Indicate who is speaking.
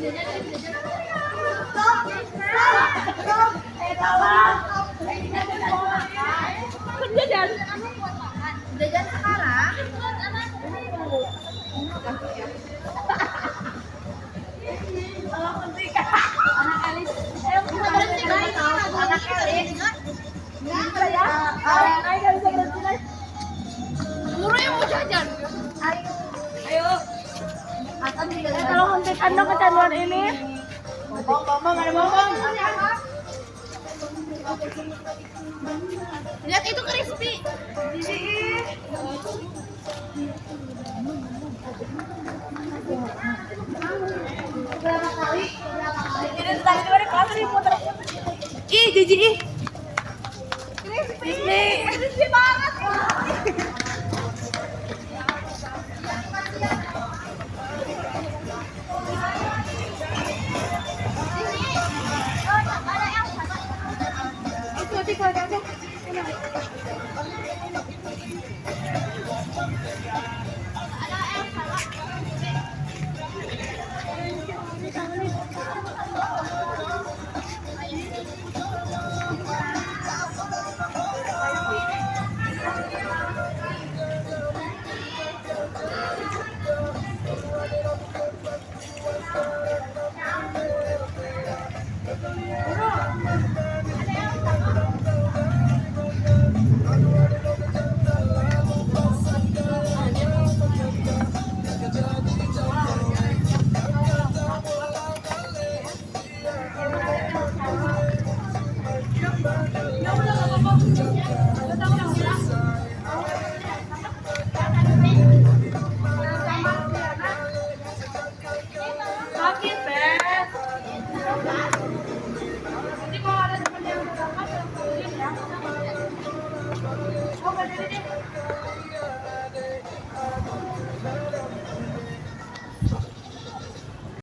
Speaker 1: Jajan.
Speaker 2: Jajan sekarang. Anak Elis. Murah yang mau jajan. Ayo.
Speaker 1: Kalau hentikan dong kecanduan ini.
Speaker 2: Ngomong, ada ngomong. Lihat itu crispy. Berapa kali? Ini tadi di kelas diputer. Ih, jijik ih. Crispy banget.